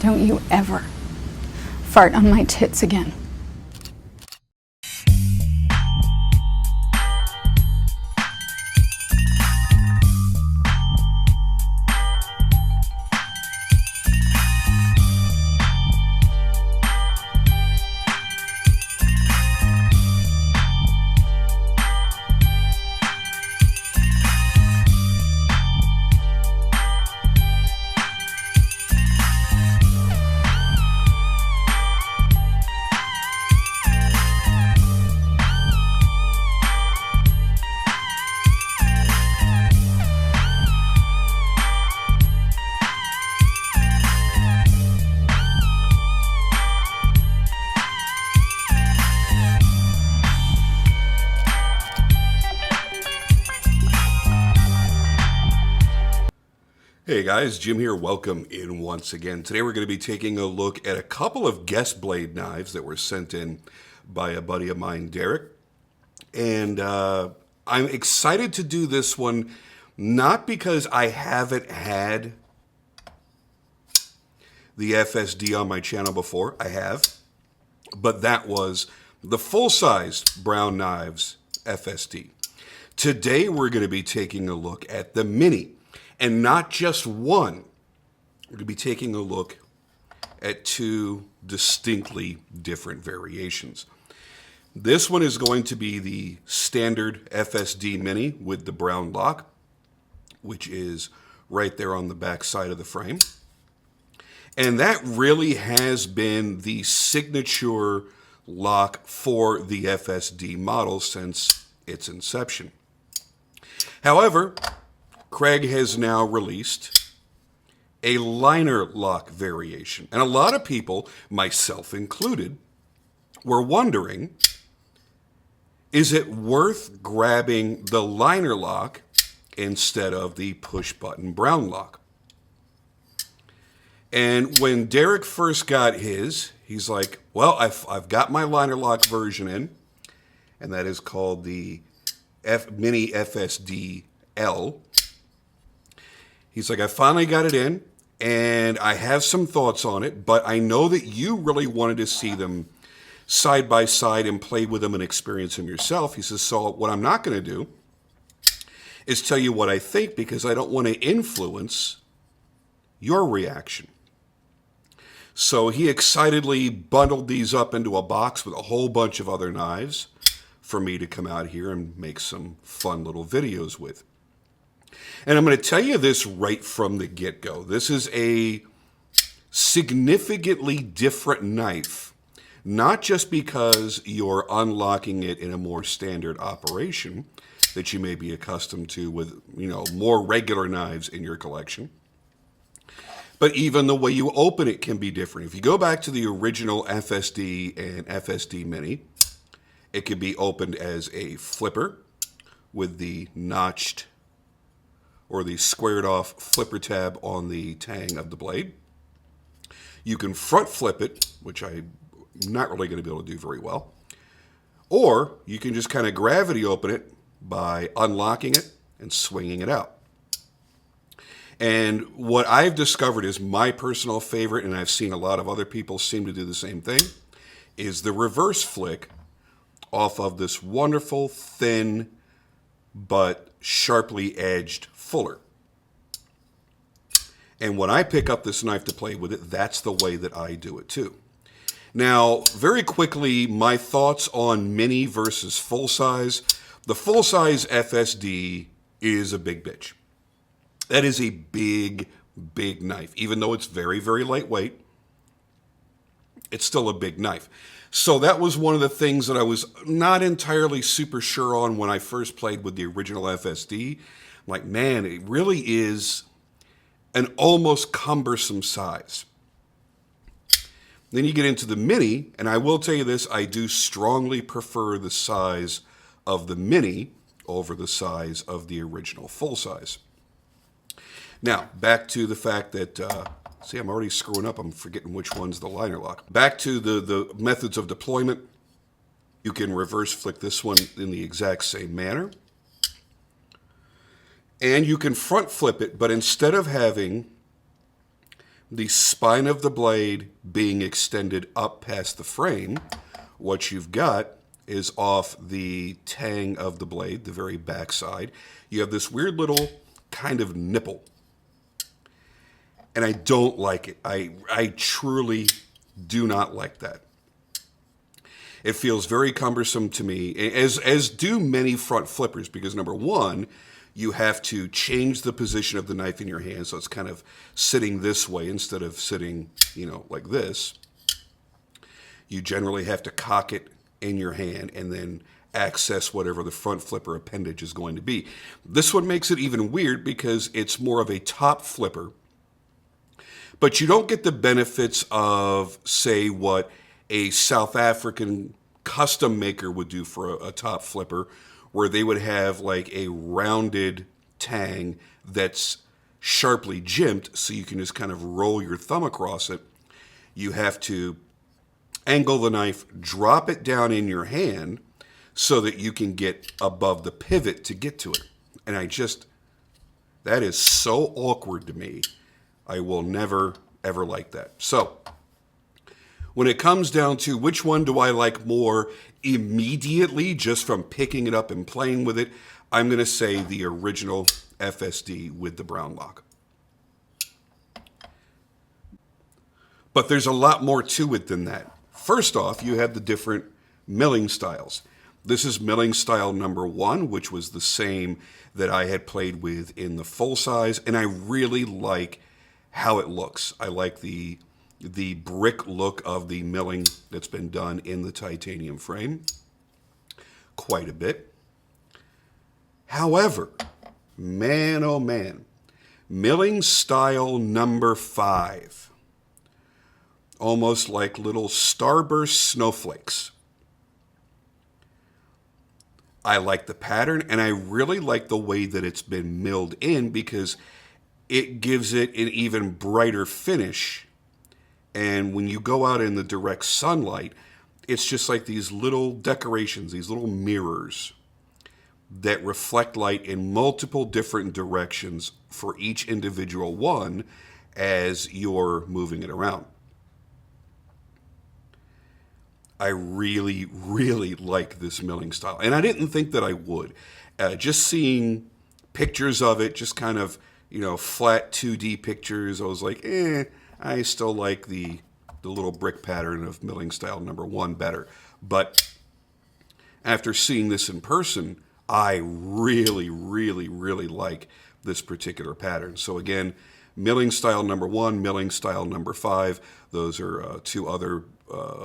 Don't you ever fart on my tits again. Hey guys, Jim here. Welcome in once again. Today we're going to be taking a look at a couple of guest blade knives that were sent in by a buddy of mine, Derek. And I'm excited to do this one, not because I haven't had the FSD on my channel before. I have. But that was the full-size Brown Knives FSD. Today we're going to be taking a look at the Mini. And not just one. We're going to be taking a look at two distinctly different variations. This one is going to be the standard FSD Mini with the brown lock, which is right there on the back side of the frame. And that really has been the signature lock for the FSD model since its inception. However, Craig has now released a liner lock variation. And a lot of people, myself included, were wondering, is it worth grabbing the liner lock instead of the push button brown lock? And when Derek first got his, he's like, well, I've got my liner lock version in, and that is called the Mini FSD L. He's like, I finally got it in, and I have some thoughts on it, but I know that you really wanted to see them side by side and play with them and experience them yourself. He says, so what I'm not going to do is tell you what I think because I don't want to influence your reaction. So he excitedly bundled these up into a box with a whole bunch of other knives for me to come out here and make some fun little videos with. And I'm going to tell you this right from the get-go. This is a significantly different knife, not just because you're unlocking it in a more standard operation that you may be accustomed to with, more regular knives in your collection, but even the way you open it can be different. If you go back to the original FSD and FSD Mini, it can be opened as a flipper with the notched or the squared off flipper tab on the tang of the blade. You can front flip it, which I'm not really going to be able to do very well. Or you can just kind of gravity open it by unlocking it and swinging it out. And what I've discovered is my personal favorite, and I've seen a lot of other people seem to do the same thing, is the reverse flick off of this wonderful, thin, but sharply edged fuller. And when I pick up this knife to play with it, that's the way that I do it too. Now, very quickly, my thoughts on mini versus full size. The full size FSD is a big bitch. That is a big, big knife. Even though it's very, very lightweight, it's still a big knife. So that was one of the things that I was not entirely super sure on when I first played with the original FSD. I'm like, man, it really is an almost cumbersome size. Then you get into the Mini, and I will tell you this, I do strongly prefer the size of the Mini over the size of the original full size. Now, back to the fact that, see, I'm already screwing up. I'm forgetting which one's the liner lock. Back to the methods of deployment. You can reverse flick this one in the exact same manner. And you can front flip it, but instead of having the spine of the blade being extended up past the frame, what you've got is off the tang of the blade, the very back side, you have this weird little kind of nipple. And I don't like it. I truly do not like that. It feels very cumbersome to me, as do many front flippers, because number one, you have to change the position of the knife in your hand, so it's kind of sitting this way instead of sitting, like this. You generally have to cock it in your hand and then access whatever the front flipper appendage is going to be. This one makes it even weird because it's more of a top flipper, but you don't get the benefits of, say, what a South African custom maker would do for a top flipper, where they would have like a rounded tang that's sharply jimped so you can just kind of roll your thumb across it. You have to angle the knife, drop it down in your hand so that you can get above the pivot to get to it. And that is so awkward to me. I will never, ever like that. So when it comes down to which one do I like more immediately just from picking it up and playing with it, I'm going to say the original FSD with the brown lock. But there's a lot more to it than that. First off, you have the different milling styles. This is milling style number 1, which was the same that I had played with in the full size, and I really like how it looks. I like the brick look of the milling that's been done in the titanium frame quite a bit. However, man oh man, milling style number 5, almost like little starburst snowflakes. I like the pattern, and I really like the way that it's been milled in because it gives it an even brighter finish. And when you go out in the direct sunlight, it's just like these little decorations, these little mirrors that reflect light in multiple different directions for each individual one as you're moving it around. I really, really like this milling style. And I didn't think that I would. Just seeing pictures of it, just kind of, flat 2D pictures, I was like, I still like the little brick pattern of milling style number 1 better. But after seeing this in person, I really, really, really like this particular pattern. So again, milling style number 1, milling style number 5, those are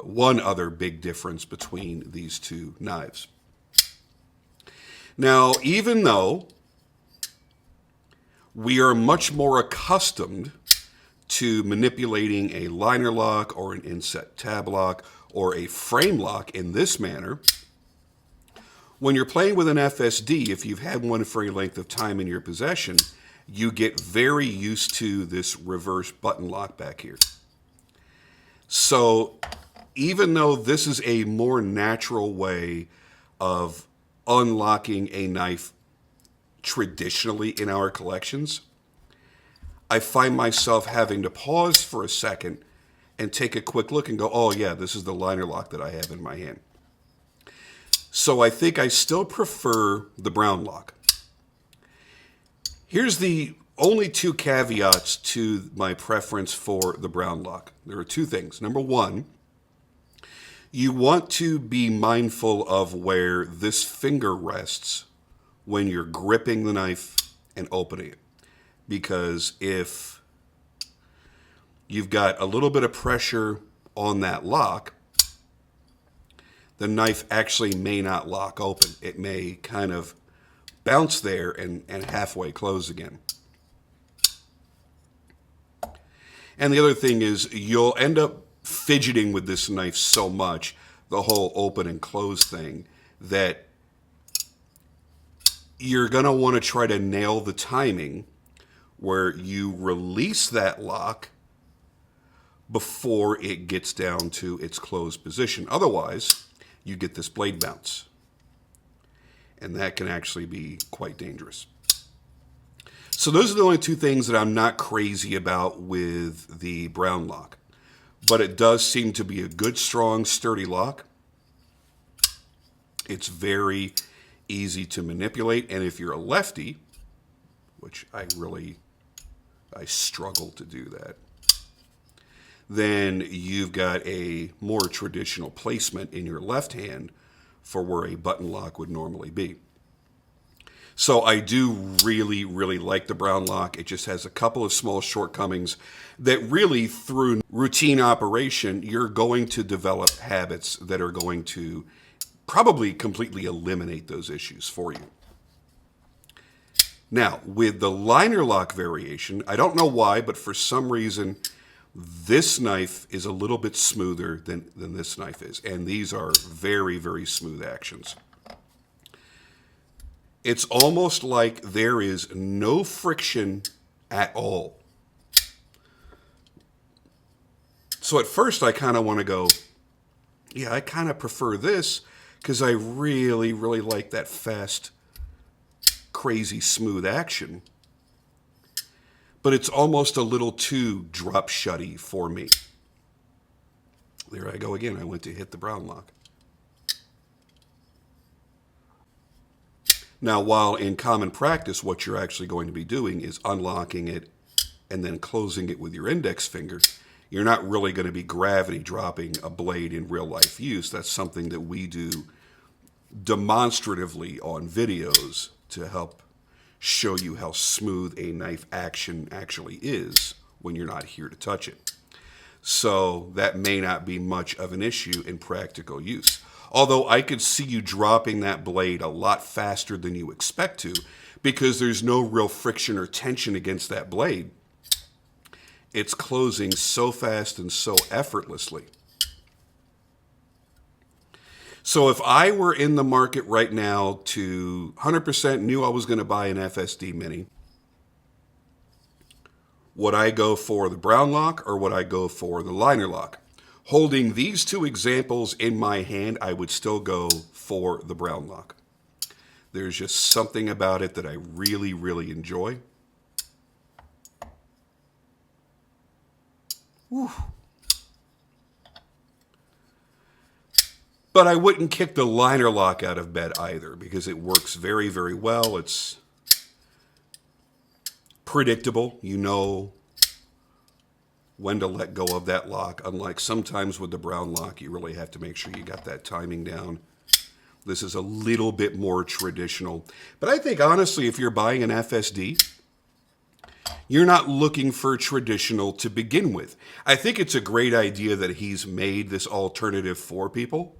one other big difference between these two knives. Now, even though we are much more accustomed to manipulating a liner lock or an inset tab lock or a frame lock in this manner, when you're playing with an FSD, if you've had one for a length of time in your possession, you get very used to this reverse button lock back here. So even though this is a more natural way of unlocking a knife traditionally in our collections, I find myself having to pause for a second and take a quick look and go, oh yeah, this is the liner lock that I have in my hand. So I think I still prefer the brown lock. Here's the only 2 caveats to my preference for the brown lock. There are 2 things. Number 1, you want to be mindful of where this finger rests when you're gripping the knife and opening it. Because if you've got a little bit of pressure on that lock, the knife actually may not lock open. It may kind of bounce there and halfway close again. And the other thing is you'll end up fidgeting with this knife so much, the whole open and close thing, that you're going to want to try to nail the timing where you release that lock before it gets down to its closed position. Otherwise, you get this blade bounce. And that can actually be quite dangerous. So those are the only two things that I'm not crazy about with the brown lock. But it does seem to be a good, strong, sturdy lock. It's very easy to manipulate. And if you're a lefty, which I struggle to do that, then you've got a more traditional placement in your left hand for where a button lock would normally be. So I do really, really like the brown lock. It just has a couple of small shortcomings that really, through routine operation, you're going to develop habits that are going to probably completely eliminate those issues for you. Now, with the liner lock variation, I don't know why, but for some reason, this knife is a little bit smoother than this knife is. And these are very, very smooth actions. It's almost like there is no friction at all. So at first I kind of want to go, yeah, I kind of prefer this because I really, really like that fast, crazy smooth action. But it's almost a little too drop shutty for me. There I go again. I went to hit the brown lock. Now, while in common practice, what you're actually going to be doing is unlocking it and then closing it with your index finger, you're not really going to be gravity dropping a blade in real life use. That's something that we do demonstratively on videos to help show you how smooth a knife action actually is when you're not here to touch it. So that may not be much of an issue in practical use. Although I could see you dropping that blade a lot faster than you expect to because there's no real friction or tension against that blade. It's closing so fast and so effortlessly. So if I were in the market right now to 100% knew I was going to buy an FSD Mini, would I go for the brown lock or would I go for the liner lock? Holding these two examples in my hand, I would still go for the brown lock. There's just something about it that I really, really enjoy. Whew. But I wouldn't kick the liner lock out of bed either because it works very, very well. It's predictable. You know when to let go of that lock. Unlike sometimes with the brown lock, you really have to make sure you got that timing down. This is a little bit more traditional. But I think, honestly, if you're buying an FSD, you're not looking for traditional to begin with. I think it's a great idea that he's made this alternative for people.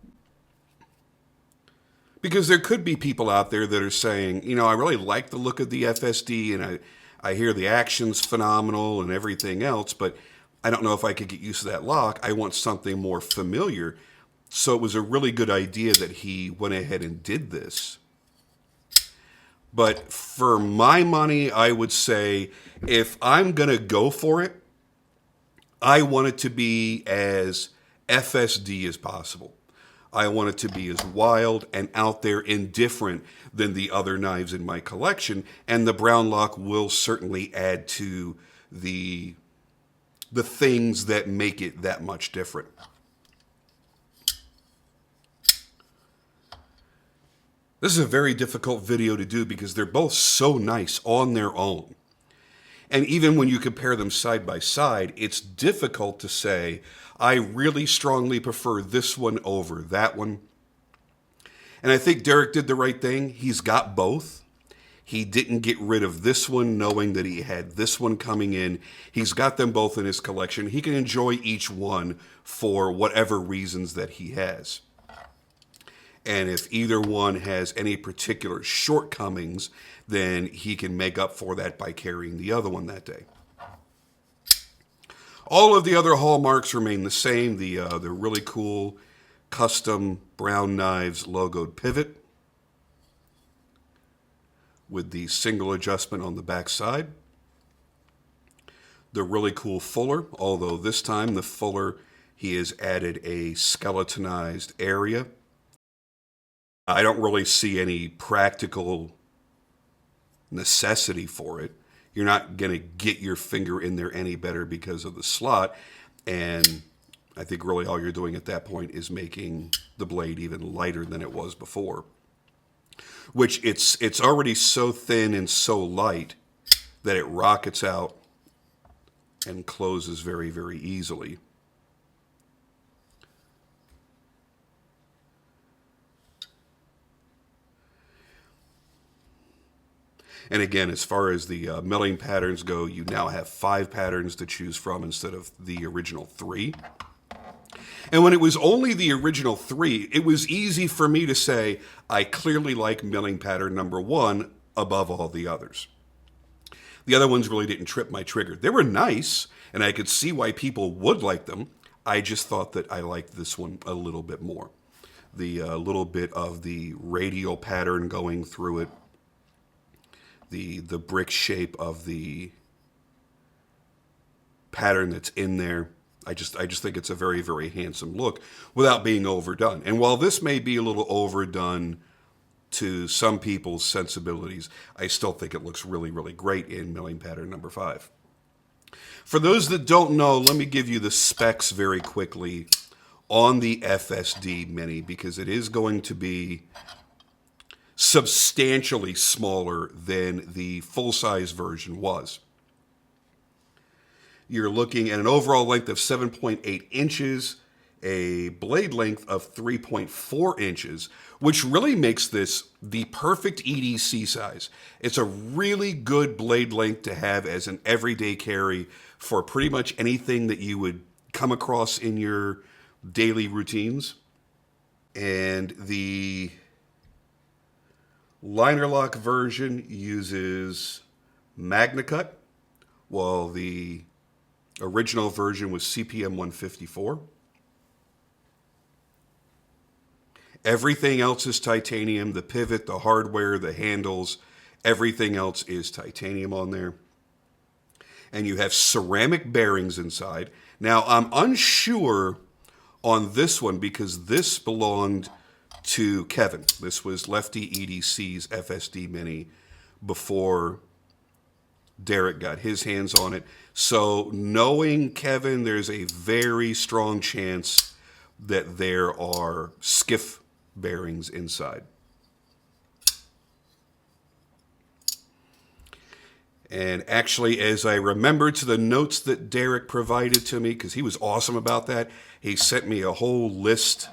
Because there could be people out there that are saying, you know, I really like the look of the FSD and I hear the action's phenomenal and everything else, but I don't know if I could get used to that lock. I want something more familiar. So it was a really good idea that he went ahead and did this. But for my money, I would say if I'm going to go for it, I want it to be as FSD as possible. I want it to be as wild and out there and different than the other knives in my collection. And the brown lock will certainly add to the things that make it that much different. This is a very difficult video to do because they're both so nice on their own. And even when you compare them side by side, it's difficult to say, I really strongly prefer this one over that one. And I think Derek did the right thing. He's got both. He didn't get rid of this one knowing that he had this one coming in. He's got them both in his collection. He can enjoy each one for whatever reasons that he has. And if either one has any particular shortcomings, then he can make up for that by carrying the other one that day. All of the other hallmarks remain the same. The really cool custom Brown Knives logoed pivot with the single adjustment on the back side. The really cool fuller, although this time the fuller, he has added a skeletonized area. I don't really see any practical necessity for it. You're not going to get your finger in there any better because of the slot. And I think really all you're doing at that point is making the blade even lighter than it was before. Which it's already so thin and so light that it rockets out and closes very, very easily. And again, as far as the milling patterns go, you now have 5 patterns to choose from instead of the original 3. And when it was only the original 3, it was easy for me to say, I clearly like milling pattern number 1 above all the others. The other ones really didn't trip my trigger. They were nice, and I could see why people would like them. I just thought that I liked this one a little bit more. The little bit of the radial pattern going through it, the brick shape of the pattern that's in there. I just think it's a very, very handsome look without being overdone. And while this may be a little overdone to some people's sensibilities, I still think it looks really, really great in milling pattern number 5. For those that don't know, let me give you the specs very quickly on the FSD Mini, because it is going to be substantially smaller than the full-size version was. You're looking at an overall length of 7.8 inches, a blade length of 3.4 inches, which really makes this the perfect EDC size. It's a really good blade length to have as an everyday carry for pretty much anything that you would come across in your daily routines. And the linerlock version uses MagnaCut, while the original version was CPM 154. Everything else is titanium. The pivot, the hardware, the handles, everything else is titanium on there. And you have ceramic bearings inside. Now, I'm unsure on this one because this belonged to Kevin. This was Lefty EDC's FSD Mini before Derek got his hands on it. So knowing Kevin, there's a very strong chance that there are skiff bearings inside. And actually, as I remember to the notes that Derek provided to me, because he was awesome about that, he sent me a whole list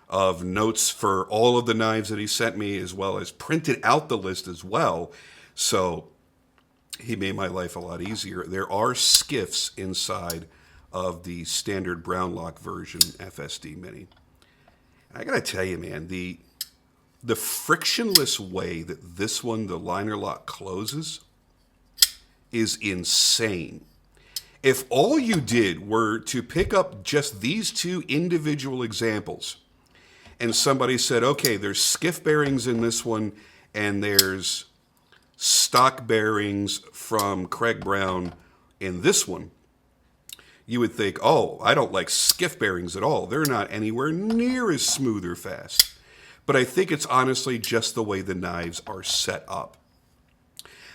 of notes for all of the knives that he sent me, as well as printed out the list as well. So he made my life a lot easier. There are skiffs inside of the standard Brownlock version FSD Mini. I gotta tell you, man, the frictionless way that this one, the linerlock, closes is insane. If all you did were to pick up just these 2 individual examples, and somebody said, okay, there's skiff bearings in this one, and there's stock bearings from Craig Brown in this one, you would think, oh, I don't like skiff bearings at all. They're not anywhere near as smooth or fast. But I think it's honestly just the way the knives are set up.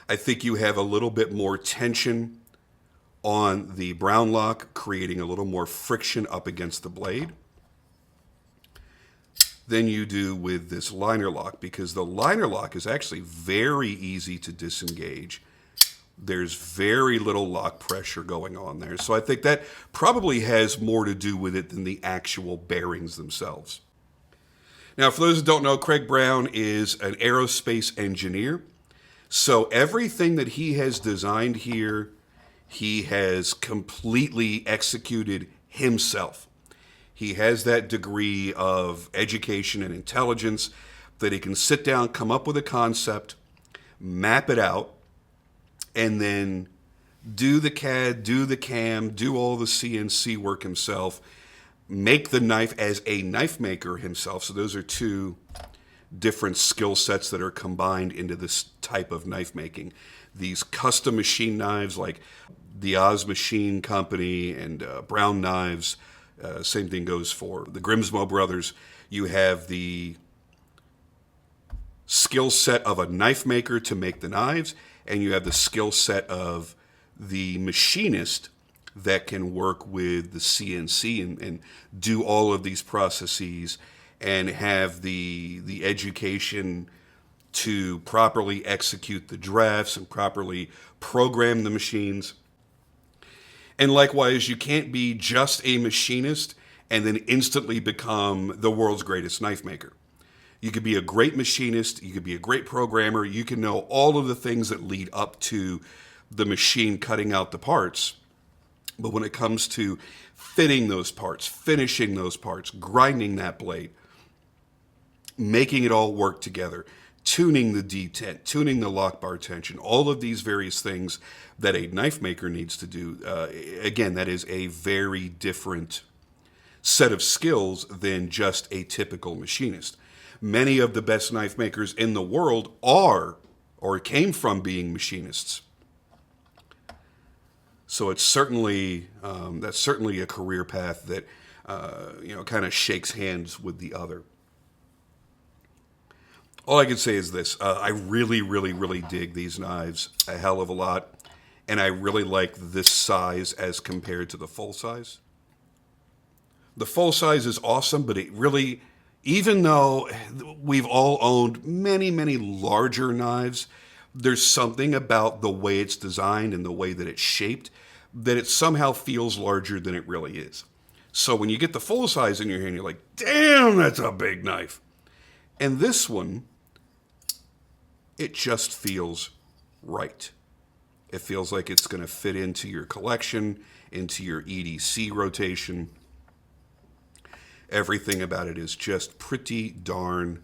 I think you have a little bit more tension on the Brownlock, creating a little more friction up against the blade than you do with this linerlock, because the linerlock is actually very easy to disengage. There's very little lock pressure going on there. So I think that probably has more to do with it than the actual bearings themselves. Now, for those who don't know, Craig Brown is an aerospace engineer. So everything that he has designed here, he has completely executed himself. He has that degree of education and intelligence that he can sit down, come up with a concept, map it out, and then do the CAD, do the CAM, do all the CNC work himself, make the knife as a knife maker himself. So those are 2 different skill sets that are combined into this type of knife making. These custom machine knives like the Oz Machine Company and Brown Knives, same thing goes for the Grimsmo brothers. You have the skill set of a knife maker to make the knives, and you have the skill set of the machinist that can work with the CNC and do all of these processes and have the education to properly execute the drafts and properly program the machines. And likewise, you can't be just a machinist and then instantly become the world's greatest knife maker. You could be a great machinist, you could be a great programmer, you can know all of the things that lead up to the machine cutting out the parts. But when it comes to fitting those parts, finishing those parts, grinding that blade, making it all work together, tuning the detent, tuning the lock bar tension, all of these various things that a knife maker needs to do, again, that is a very different set of skills than just a typical machinist. Many of the best knife makers in the world are or came from being machinists. So it's certainly that's certainly a career path that kind of shakes hands with the other. All I can say is this: I really, really, really dig these knives a hell of a lot, and I really like this size as compared to the full size. The full size is awesome, but it really, even though we've all owned many, many larger knives, there's something about the way it's designed and the way that it's shaped that it somehow feels larger than it really is. So when you get the full size in your hand, you're like, damn, that's a big knife. And this one, it just feels right. It feels like it's going to fit into your collection, into your EDC rotation. Everything about it is just pretty darn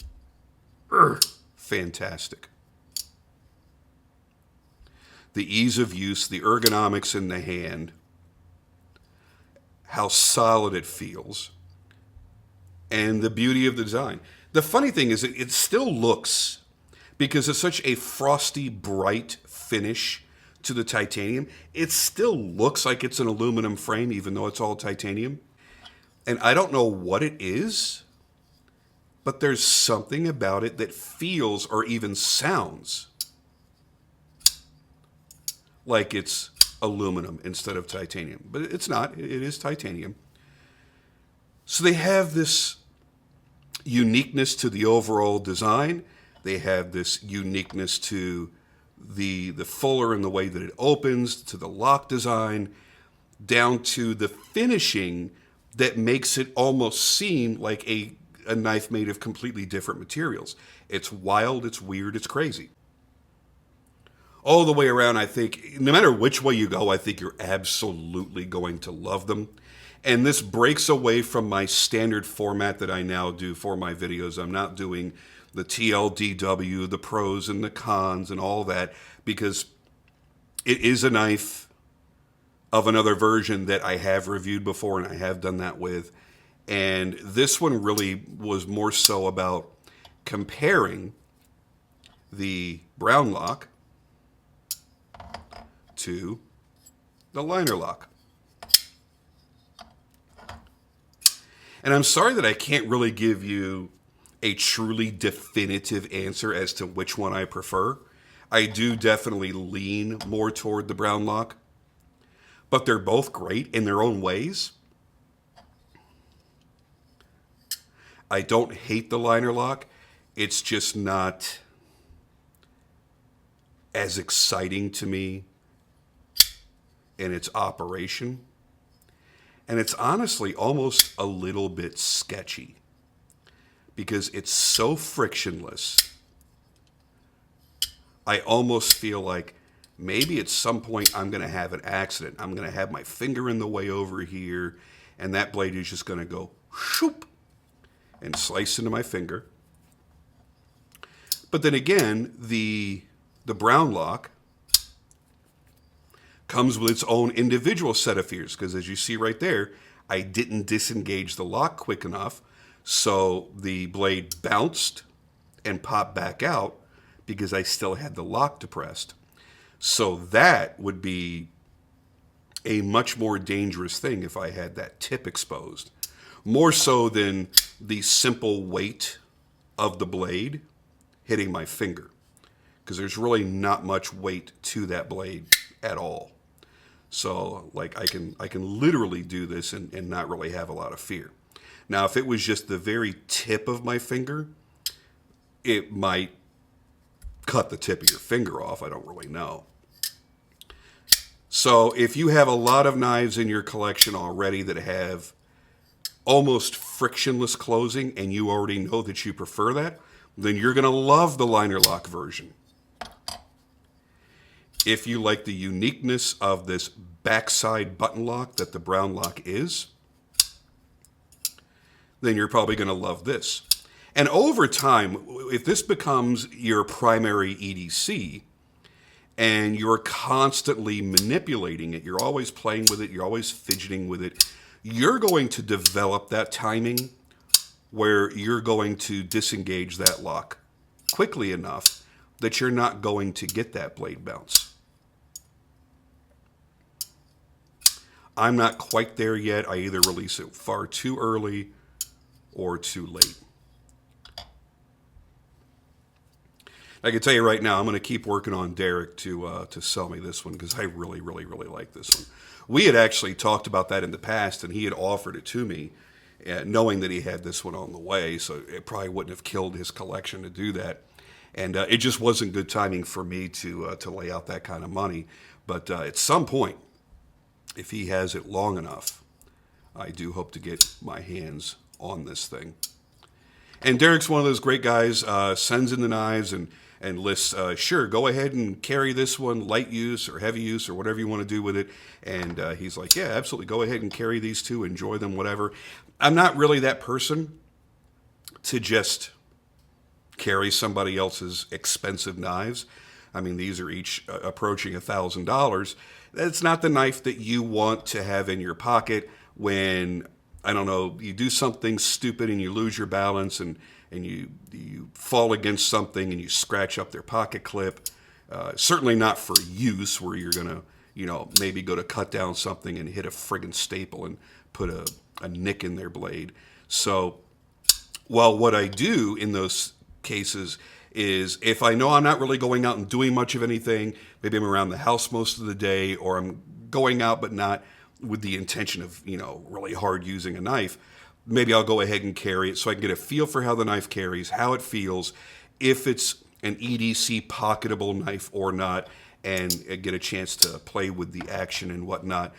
fantastic. The ease of use, the ergonomics in the hand, how solid it feels, and the beauty of the design. The funny thing is it still looks, because it's such a frosty, bright finish to the titanium, it still looks like it's an aluminum frame, even though it's all titanium. And I don't know what it is, but there's something about it that feels or even sounds like it's aluminum instead of titanium. But it's not. It is titanium. So they have this uniqueness to the overall design. They have this uniqueness to the fuller in the way that it opens, to the lock design, down to the finishing that makes it almost seem like a knife made of completely different materials. It's wild, it's weird, it's crazy. All the way around, I think, no matter which way you go, I think you're absolutely going to love them. And this breaks away from my standard format that I now do for my videos. I'm not doing the TLDW, the pros and the cons and all that, because it is a knife of another version that I have reviewed before and I have done that with. And this one really was more so about comparing the brown lock to the liner lock. And I'm sorry that I can't really give you a truly definitive answer as to which one I prefer. I do definitely lean more toward the brown lock, but they're both great in their own ways. I don't hate the liner lock. It's just not as exciting to me in its operation. And it's honestly almost a little bit sketchy because it's so frictionless. I almost feel like maybe at some point I'm going to have an accident. I'm going to have my finger in the way over here, and that blade is just going to go shoop and slice into my finger. But then again, the brown lock comes with its own individual set of fears, because as you see right there, I didn't disengage the lock quick enough, so the blade bounced and popped back out because I still had the lock depressed. So that would be a much more dangerous thing if I had that tip exposed. More so than the simple weight of the blade hitting my finger. because there's really not much weight to that blade at all. So like I can literally do this and not really have a lot of fear. Now, if it was just the very tip of my finger, it might cut the tip of your finger off. I don't really know. So if you have a lot of knives in your collection already that have almost frictionless closing and you already know that you prefer that, then you're going to love the liner lock version. If you like the uniqueness of this backside button lock that the brown lock is, then you're probably going to love this. And over time, if this becomes your primary EDC and you're constantly manipulating it, you're always playing with it, you're always fidgeting with it, you're going to develop that timing where you're going to disengage that lock quickly enough that you're not going to get that blade bounce. I'm not quite there yet. I either release it far too early or too late. I can tell you right now, I'm going to keep working on Derek to sell me this one because I really, really, really like this one. We had actually talked about that in the past, and he had offered it to me, knowing that he had this one on the way, so it probably wouldn't have killed his collection to do that. And it just wasn't good timing for me to lay out that kind of money. But at some point, if he has it long enough, I do hope to get my hands on this thing. And Derek's one of those great guys, sends in the knives and lists, sure, go ahead and carry this one, light use or heavy use or whatever you want to do with it. And he's like, yeah, absolutely, go ahead and carry these two, enjoy them, whatever. I'm not really that person to just carry somebody else's expensive knives. I mean, these are each approaching $1,000. That's not the knife that you want to have in your pocket when, I don't know, you do something stupid and you lose your balance and you fall against something and you scratch up their pocket clip. Certainly not for use where you're going to, maybe go to cut down something and hit a friggin' staple and put a nick in their blade. So while what I do in those cases is if I know I'm not really going out and doing much of anything, maybe I'm around the house most of the day, or I'm going out but not with the intention of, really hard using a knife, maybe I'll go ahead and carry it so I can get a feel for how the knife carries, how it feels, if it's an EDC pocketable knife or not, and get a chance to play with the action and whatnot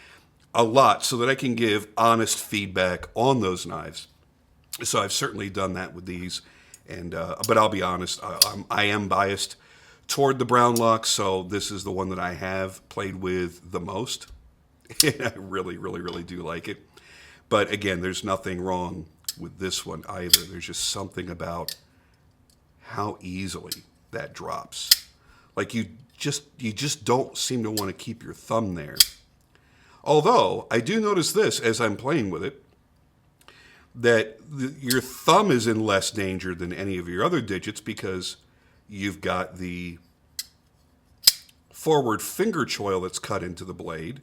a lot so that I can give honest feedback on those knives. So I've certainly done that with these. And but I'll be honest, I am biased toward the brown lock, so this is the one that I have played with the most. I really, really, really do like it. But again, there's nothing wrong with this one either. There's just something about how easily that drops. Like you just don't seem to want to keep your thumb there. Although I do notice this as I'm playing with it, that your thumb is in less danger than any of your other digits because you've got the forward finger choil that's cut into the blade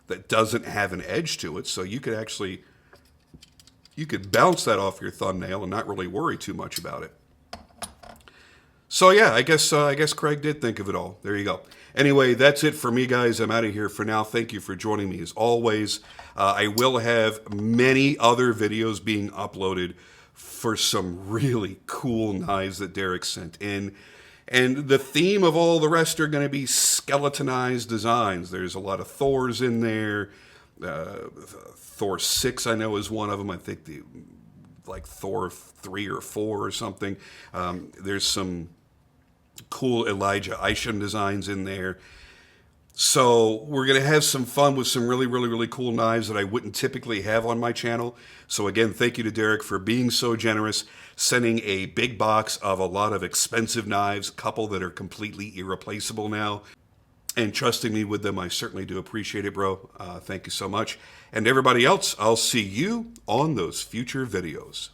that doesn't have an edge to it. So you could bounce that off your thumbnail and not really worry too much about it. So yeah, I guess Craig did think of it all. There you go. Anyway, that's it for me, guys. I'm out of here for now. Thank you for joining me as always. I will have many other videos being uploaded for some really cool knives that Derek sent in. And the theme of all the rest are going to be skeletonized designs. There's a lot of Thors in there. Thor 6, I know, is one of them. I think Thor 3 or 4 or something. There's some cool Elijah Isham designs in there. So we're going to have some fun with some really, really, really cool knives that I wouldn't typically have on my channel. So again, thank you to Derek for being so generous, sending a big box of a lot of expensive knives, a couple that are completely irreplaceable now, and trusting me with them. I certainly do appreciate it, bro. Thank you so much. And everybody else, I'll see you on those future videos.